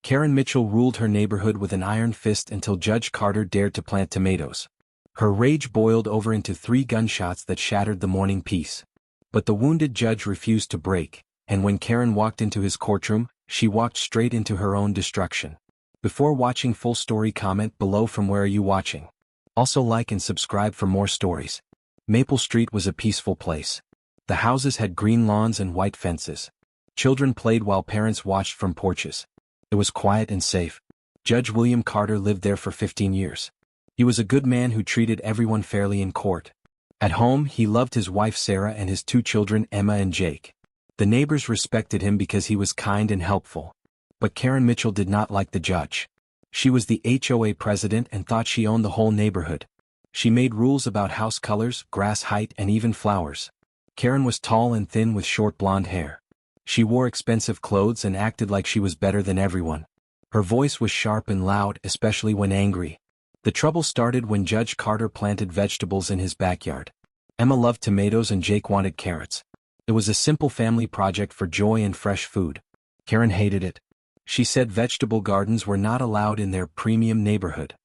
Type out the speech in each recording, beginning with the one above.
Karen Mitchell ruled her neighborhood with an iron fist until Judge Carter dared to plant tomatoes. Her rage boiled over into 3 gunshots that shattered the morning peace. But the wounded judge refused to break, and when Karen walked into his courtroom, she walked straight into her own destruction. Before watching full story, comment below from where are you watching. Also like and subscribe for more stories. Maple Street was a peaceful place. The houses had green lawns and white fences. Children played while parents watched from porches. It was quiet and safe. Judge William Carter lived there for 15 years. He was a good man who treated everyone fairly in court. At home, he loved his wife Sarah and his 2 children Emma and Jake. The neighbors respected him because he was kind and helpful. But Karen Mitchell did not like the judge. She was the HOA president and thought she owned the whole neighborhood. She made rules about house colors, grass height, and even flowers. Karen was tall and thin with short blonde hair. She wore expensive clothes and acted like she was better than everyone. Her voice was sharp and loud, especially when angry. The trouble started when Judge Carter planted vegetables in his backyard. Emma loved tomatoes and Jake wanted carrots. It was a simple family project for joy and fresh food. Karen hated it. She said vegetable gardens were not allowed in their premium neighborhood.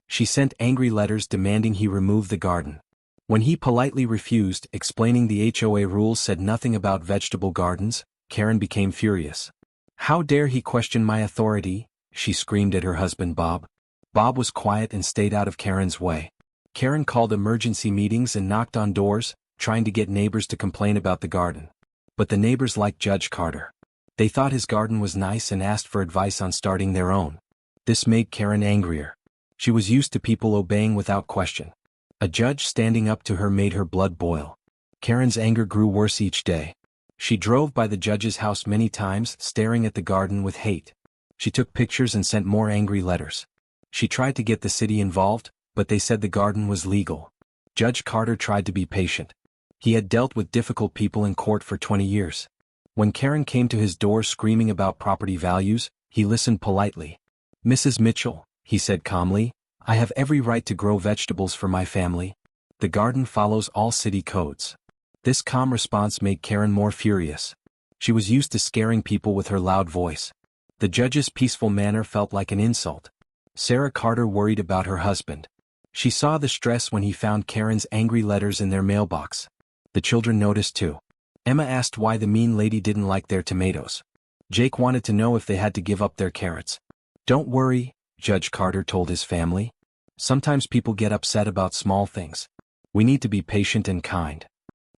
She sent angry letters demanding he remove the garden. When he politely refused, explaining the HOA rules said nothing about vegetable gardens, Karen became furious. "How dare he question my authority?" she screamed at her husband Bob. Bob was quiet and stayed out of Karen's way. Karen called emergency meetings and knocked on doors, trying to get neighbors to complain about the garden. But the neighbors liked Judge Carter. They thought his garden was nice and asked for advice on starting their own. This made Karen angrier. She was used to people obeying without question. A judge standing up to her made her blood boil. Karen's anger grew worse each day. She drove by the judge's house many times, staring at the garden with hate. She took pictures and sent more angry letters. She tried to get the city involved, but they said the garden was legal. Judge Carter tried to be patient. He had dealt with difficult people in court for 20 years. When Karen came to his door screaming about property values, he listened politely. "Mrs. Mitchell," he said calmly, "I have every right to grow vegetables for my family. The garden follows all city codes." This calm response made Karen more furious. She was used to scaring people with her loud voice. The judge's peaceful manner felt like an insult. Sarah Carter worried about her husband. She saw the stress when he found Karen's angry letters in their mailbox. The children noticed too. Emma asked why the mean lady didn't like their tomatoes. Jake wanted to know if they had to give up their carrots. "Don't worry," Judge Carter told his family. "Sometimes people get upset about small things. We need to be patient and kind."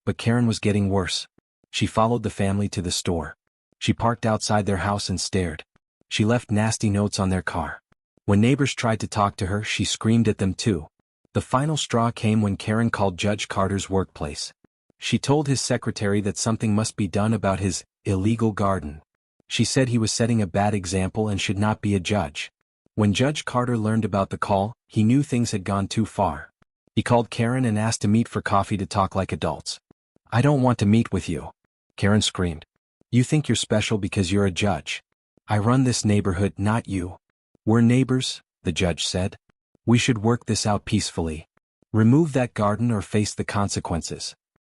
But Karen was getting worse. She followed the family to the store. She parked outside their house and stared. She left nasty notes on their car. When neighbors tried to talk to her, she screamed at them too. The final straw came when Karen called Judge Carter's workplace. She told his secretary that something must be done about his illegal garden. She said he was setting a bad example and should not be a judge. When Judge Carter learned about the call, he knew things had gone too far. He called Karen and asked to meet for coffee to talk like adults. "I don't want to meet with you," Karen screamed. "You think you're special because you're a judge. I run this neighborhood, not you. We're neighbors," the judge said. "We should work this out peacefully. Remove that garden or face the consequences."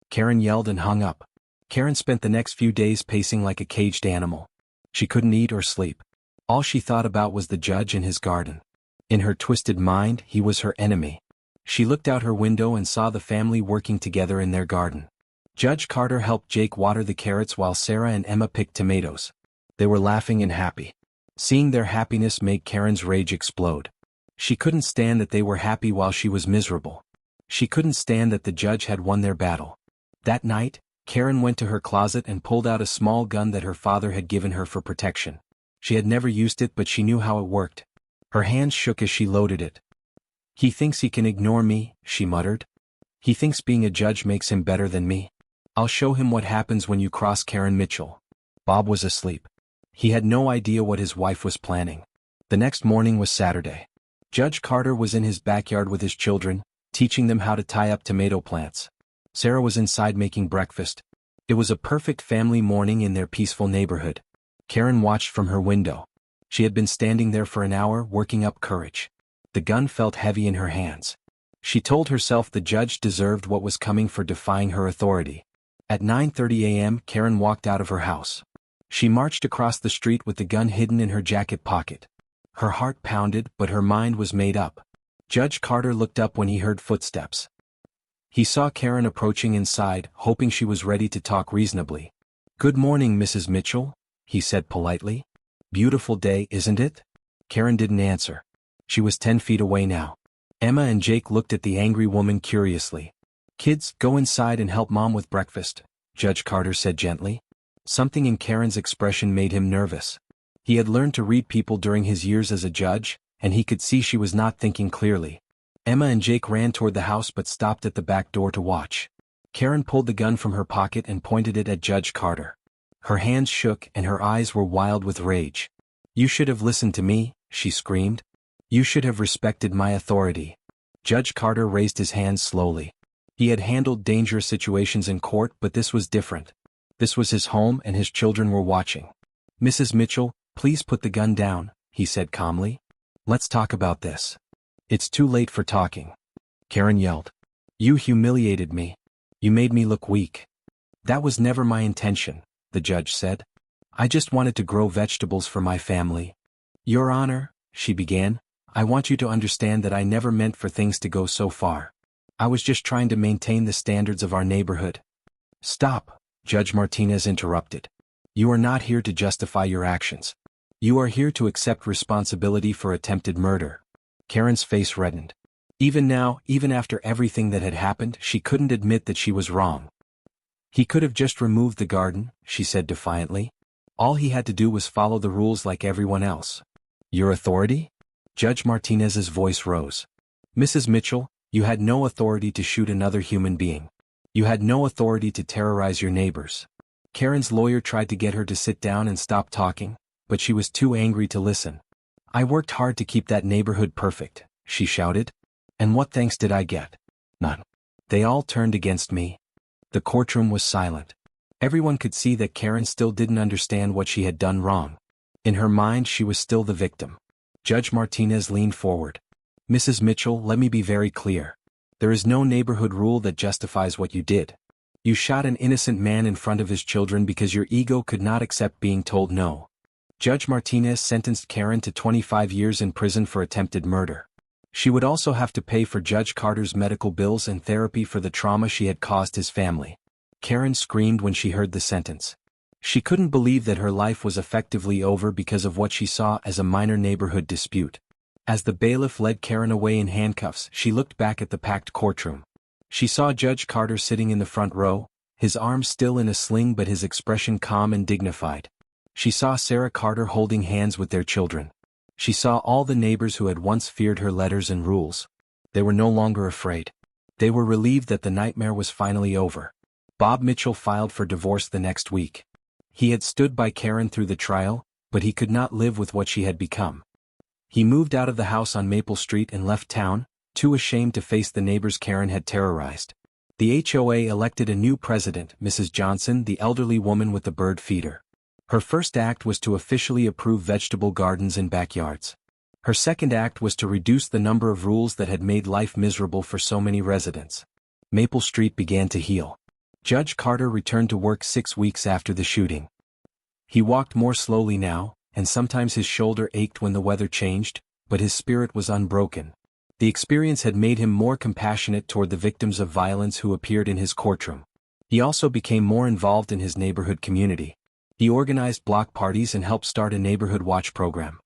Karen yelled and hung up. Karen spent the next few days pacing like a caged animal. She couldn't eat or sleep. All she thought about was the judge and his garden. In her twisted mind, he was her enemy. She looked out her window and saw the family working together in their garden. Judge Carter helped Jake water the carrots while Sarah and Emma picked tomatoes. They were laughing and happy. Seeing their happiness made Karen's rage explode. She couldn't stand that they were happy while she was miserable. She couldn't stand that the judge had won their battle. That night, Karen went to her closet and pulled out a small gun that her father had given her for protection. She had never used it, but she knew how it worked. Her hands shook as she loaded it. "He thinks he can ignore me," she muttered. "He thinks being a judge makes him better than me. I'll show him what happens when you cross Karen Mitchell." Bob was asleep. He had no idea what his wife was planning. The next morning was Saturday. Judge Carter was in his backyard with his children, teaching them how to tie up tomato plants. Sarah was inside making breakfast. It was a perfect family morning in their peaceful neighborhood. Karen watched from her window. She had been standing there for an hour, working up courage. The gun felt heavy in her hands. She told herself the judge deserved what was coming for defying her authority. At 9:30 a.m., Karen walked out of her house. She marched across the street with the gun hidden in her jacket pocket. Her heart pounded, but her mind was made up. Judge Carter looked up when he heard footsteps. He saw Karen approaching inside, hoping she was ready to talk reasonably. "Good morning, Mrs. Mitchell," he said politely. "Beautiful day, isn't it?" Karen didn't answer. She was 10 feet away now. Emma and Jake looked at the angry woman curiously. "Kids, go inside and help Mom with breakfast," Judge Carter said gently. Something in Karen's expression made him nervous. He had learned to read people during his years as a judge, and he could see she was not thinking clearly. Emma and Jake ran toward the house but stopped at the back door to watch. Karen pulled the gun from her pocket and pointed it at Judge Carter. Her hands shook and her eyes were wild with rage. "You should have listened to me," she screamed. "You should have respected my authority." Judge Carter raised his hands slowly. He had handled dangerous situations in court, but this was different. This was his home and his children were watching. "Mrs. Mitchell, please put the gun down," he said calmly. "Let's talk about this." "It's too late for talking," Karen yelled. "You humiliated me. You made me look weak." "That was never my intention," the judge said. "I just wanted to grow vegetables for my family." "Your Honor," she began, "I want you to understand that I never meant for things to go so far. I was just trying to maintain the standards of our neighborhood." "Stop," Judge Martinez interrupted. "You are not here to justify your actions. You are here to accept responsibility for attempted murder." Karen's face reddened. Even now, even after everything that had happened, she couldn't admit that she was wrong. "He could have just removed the garden," she said defiantly. "All he had to do was follow the rules like everyone else." "Your authority?" Judge Martinez's voice rose. "Mrs. Mitchell, you had no authority to shoot another human being. You had no authority to terrorize your neighbors." Karen's lawyer tried to get her to sit down and stop talking, but she was too angry to listen. "I worked hard to keep that neighborhood perfect," she shouted. "And what thanks did I get? None. They all turned against me." The courtroom was silent. Everyone could see that Karen still didn't understand what she had done wrong. In her mind she was still the victim. Judge Martinez leaned forward. "Mrs. Mitchell, let me be very clear. There is no neighborhood rule that justifies what you did. You shot an innocent man in front of his children because your ego could not accept being told no." Judge Martinez sentenced Karen to 25 years in prison for attempted murder. She would also have to pay for Judge Carter's medical bills and therapy for the trauma she had caused his family. Karen screamed when she heard the sentence. She couldn't believe that her life was effectively over because of what she saw as a minor neighborhood dispute. As the bailiff led Karen away in handcuffs, she looked back at the packed courtroom. She saw Judge Carter sitting in the front row, his arms still in a sling but his expression calm and dignified. She saw Sarah Carter holding hands with their children. She saw all the neighbors who had once feared her letters and rules. They were no longer afraid. They were relieved that the nightmare was finally over. Bob Mitchell filed for divorce the next week. He had stood by Karen through the trial, but he could not live with what she had become. He moved out of the house on Maple Street and left town, too ashamed to face the neighbors Karen had terrorized. The HOA elected a new president, Mrs. Johnson, the elderly woman with the bird feeder. Her first act was to officially approve vegetable gardens in backyards. Her second act was to reduce the number of rules that had made life miserable for so many residents. Maple Street began to heal. Judge Carter returned to work 6 weeks after the shooting. He walked more slowly now, and sometimes his shoulder ached when the weather changed, but his spirit was unbroken. The experience had made him more compassionate toward the victims of violence who appeared in his courtroom. He also became more involved in his neighborhood community. He organized block parties and helped start a neighborhood watch program.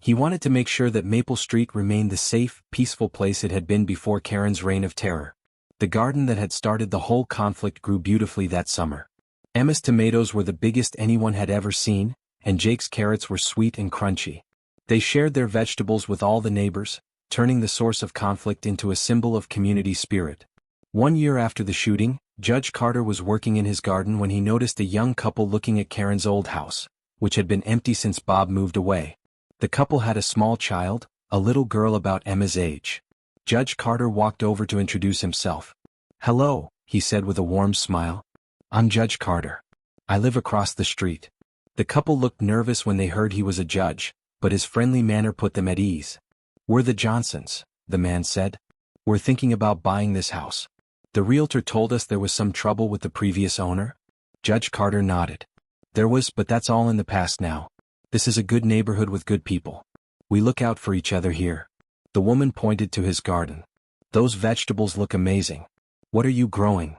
He wanted to make sure that Maple Street remained the safe, peaceful place it had been before Karen's reign of terror. The garden that had started the whole conflict grew beautifully that summer. Emma's tomatoes were the biggest anyone had ever seen, and Jake's carrots were sweet and crunchy. They shared their vegetables with all the neighbors, turning the source of conflict into a symbol of community spirit. 1 year after the shooting, Judge Carter was working in his garden when he noticed a young couple looking at Karen's old house, which had been empty since Bob moved away. The couple had a small child, a little girl about Emma's age. Judge Carter walked over to introduce himself. "Hello," he said with a warm smile. "I'm Judge Carter. I live across the street." The couple looked nervous when they heard he was a judge, but his friendly manner put them at ease. "We're the Johnsons," the man said. "We're thinking about buying this house. The realtor told us there was some trouble with the previous owner." Judge Carter nodded. But that's all in the past now. This is a good neighborhood with good people. We look out for each other here. The woman pointed to his garden. Those vegetables look amazing. What are you growing?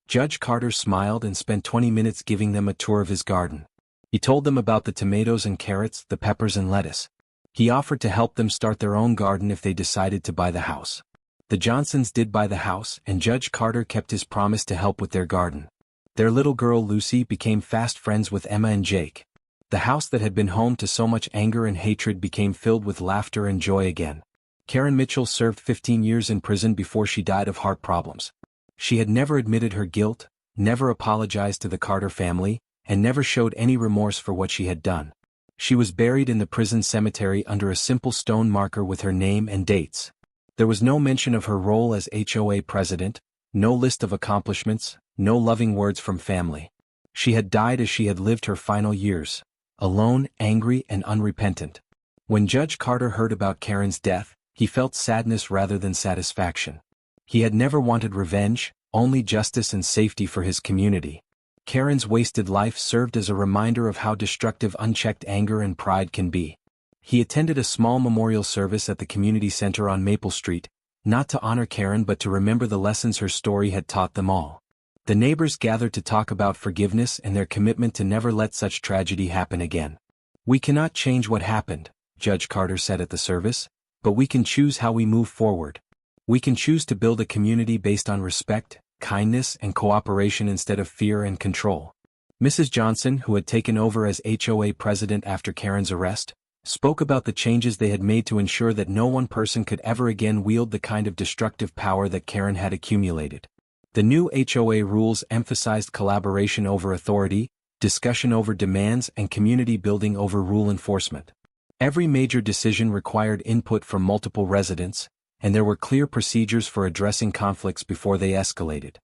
Judge Carter smiled and spent 20 minutes giving them a tour of his garden. He told them about the tomatoes and carrots, the peppers and lettuce. He offered to help them start their own garden if they decided to buy the house. The Johnsons did buy the house, and Judge Carter kept his promise to help with their garden. Their little girl Lucy became fast friends with Emma and Jake. The house that had been home to so much anger and hatred became filled with laughter and joy again. Karen Mitchell served 15 years in prison before she died of heart problems. She had never admitted her guilt, never apologized to the Carter family, and never showed any remorse for what she had done. She was buried in the prison cemetery under a simple stone marker with her name and dates. There was no mention of her role as HOA president, no list of accomplishments, no loving words from family. She had died as she had lived her final years, alone, angry, and unrepentant. When Judge Carter heard about Karen's death, he felt sadness rather than satisfaction. He had never wanted revenge, only justice and safety for his community. Karen's wasted life served as a reminder of how destructive unchecked anger and pride can be. He attended a small memorial service at the community center on Maple Street, not to honor Karen but to remember the lessons her story had taught them all. The neighbors gathered to talk about forgiveness and their commitment to never let such tragedy happen again. "We cannot change what happened," Judge Carter said at the service, "but we can choose how we move forward. We can choose to build a community based on respect, kindness, and cooperation instead of fear and control." Mrs. Johnson, who had taken over as HOA president after Karen's arrest, spoke about the changes they had made to ensure that no one person could ever again wield the kind of destructive power that Karen had accumulated. The new HOA rules emphasized collaboration over authority, discussion over demands, and community building over rule enforcement. Every major decision required input from multiple residents, and there were clear procedures for addressing conflicts before they escalated.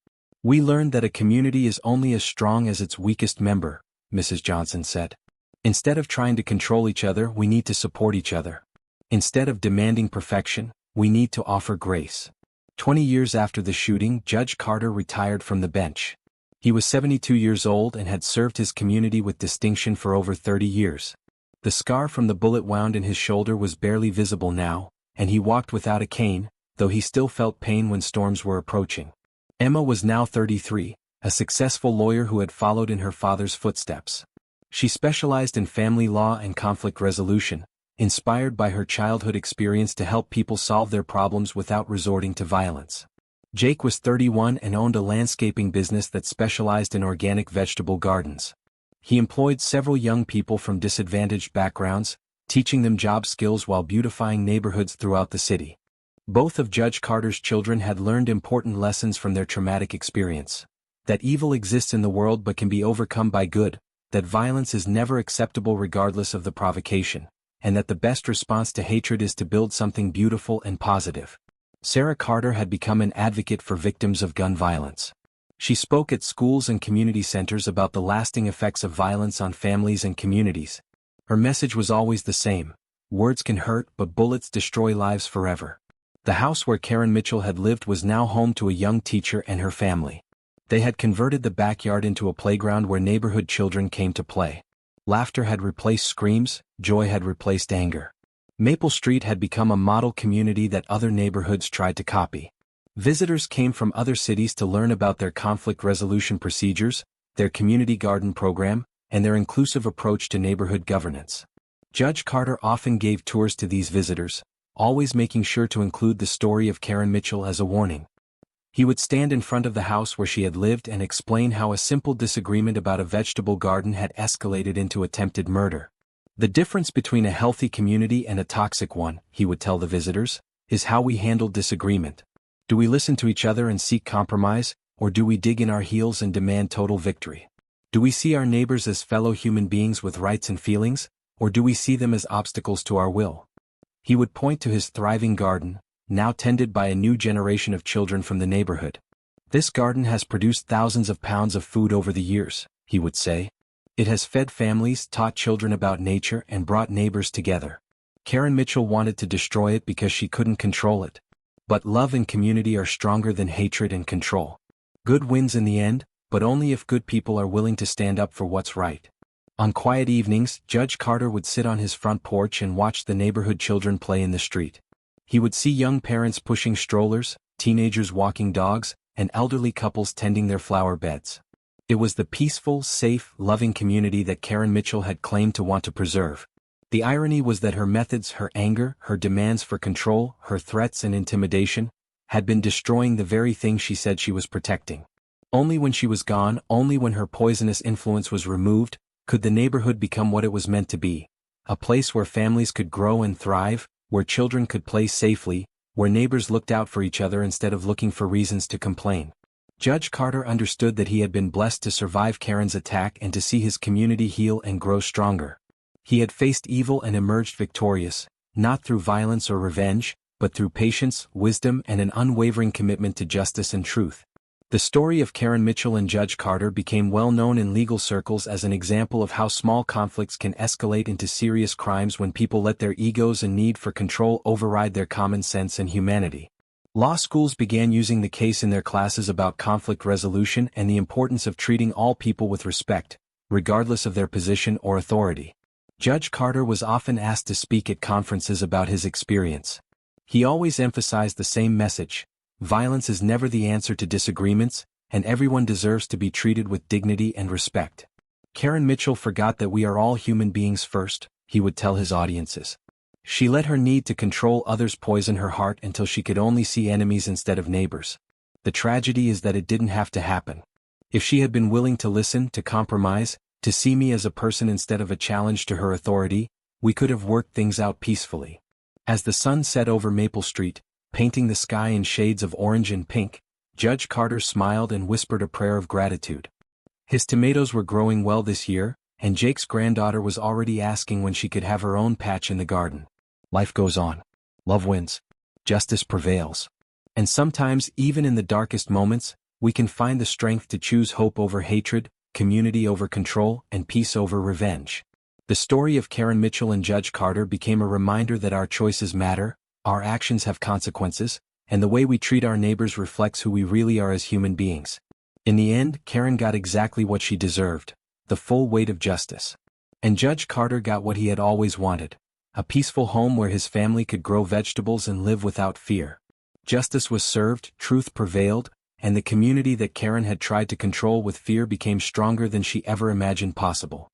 "We learned that a community is only as strong as its weakest member," Mrs. Johnson said. "Instead of trying to control each other, we need to support each other. Instead of demanding perfection, we need to offer grace." 20 years after the shooting, Judge Carter retired from the bench. He was 72 years old and had served his community with distinction for over 30 years. The scar from the bullet wound in his shoulder was barely visible now, and he walked without a cane, though he still felt pain when storms were approaching. Emma was now 33, a successful lawyer who had followed in her father's footsteps. She specialized in family law and conflict resolution, inspired by her childhood experience to help people solve their problems without resorting to violence. Jake was 31 and owned a landscaping business that specialized in organic vegetable gardens. He employed several young people from disadvantaged backgrounds, teaching them job skills while beautifying neighborhoods throughout the city. Both of Judge Carter's children had learned important lessons from their traumatic experience. That evil exists in the world but can be overcome by good, that violence is never acceptable regardless of the provocation, and that the best response to hatred is to build something beautiful and positive. Sarah Carter had become an advocate for victims of gun violence. She spoke at schools and community centers about the lasting effects of violence on families and communities. Her message was always the same: words can hurt, but bullets destroy lives forever. The house where Karen Mitchell had lived was now home to a young teacher and her family. They had converted the backyard into a playground where neighborhood children came to play. Laughter had replaced screams, joy had replaced anger. Maple Street had become a model community that other neighborhoods tried to copy. Visitors came from other cities to learn about their conflict resolution procedures, their community garden program, and their inclusive approach to neighborhood governance. Judge Carter often gave tours to these visitors, always making sure to include the story of Karen Mitchell as a warning. He would stand in front of the house where she had lived and explain how a simple disagreement about a vegetable garden had escalated into attempted murder. "The difference between a healthy community and a toxic one," he would tell the visitors, "is how we handle disagreement. Do we listen to each other and seek compromise, or do we dig in our heels and demand total victory? Do we see our neighbors as fellow human beings with rights and feelings, or do we see them as obstacles to our will?" He would point to his thriving garden, now tended by a new generation of children from the neighborhood. "This garden has produced thousands of pounds of food over the years," he would say. "It has fed families, taught children about nature, and brought neighbors together." Karen Mitchell wanted to destroy it because she couldn't control it. But love and community are stronger than hatred and control. Good wins in the end, but only if good people are willing to stand up for what's right. On quiet evenings, Judge Carter would sit on his front porch and watch the neighborhood children play in the street. He would see young parents pushing strollers, teenagers walking dogs, and elderly couples tending their flower beds. It was the peaceful, safe, loving community that Karen Mitchell had claimed to want to preserve. The irony was that her methods, her anger, her demands for control, her threats and intimidation, had been destroying the very thing she said she was protecting. Only when she was gone, only when her poisonous influence was removed, could the neighborhood become what it was meant to be. A place where families could grow and thrive, where children could play safely, where neighbors looked out for each other instead of looking for reasons to complain. Judge Carter understood that he had been blessed to survive Karen's attack and to see his community heal and grow stronger. He had faced evil and emerged victorious, not through violence or revenge, but through patience, wisdom, and an unwavering commitment to justice and truth. The story of Karen Mitchell and Judge Carter became well known in legal circles as an example of how small conflicts can escalate into serious crimes when people let their egos and need for control override their common sense and humanity. Law schools began using the case in their classes about conflict resolution and the importance of treating all people with respect, regardless of their position or authority. Judge Carter was often asked to speak at conferences about his experience. He always emphasized the same message: violence is never the answer to disagreements, and everyone deserves to be treated with dignity and respect. Karen Mitchell forgot that we are all human beings first, he would tell his audiences. She let her need to control others poison her heart until she could only see enemies instead of neighbors. The tragedy is that it didn't have to happen. If she had been willing to listen, to compromise, to see me as a person instead of a challenge to her authority, we could have worked things out peacefully. As the sun set over Maple Street, painting the sky in shades of orange and pink, Judge Carter smiled and whispered a prayer of gratitude. His tomatoes were growing well this year, and Jake's granddaughter was already asking when she could have her own patch in the garden. Life goes on. Love wins. Justice prevails. And sometimes, even in the darkest moments, we can find the strength to choose hope over hatred, community over control, and peace over revenge. The story of Karen Mitchell and Judge Carter became a reminder that our choices matter, our actions have consequences, and the way we treat our neighbors reflects who we really are as human beings. In the end, Karen got exactly what she deserved: the full weight of justice. And Judge Carter got what he had always wanted: a peaceful home where his family could grow vegetables and live without fear. Justice was served, truth prevailed, and the community that Karen had tried to control with fear became stronger than she ever imagined possible.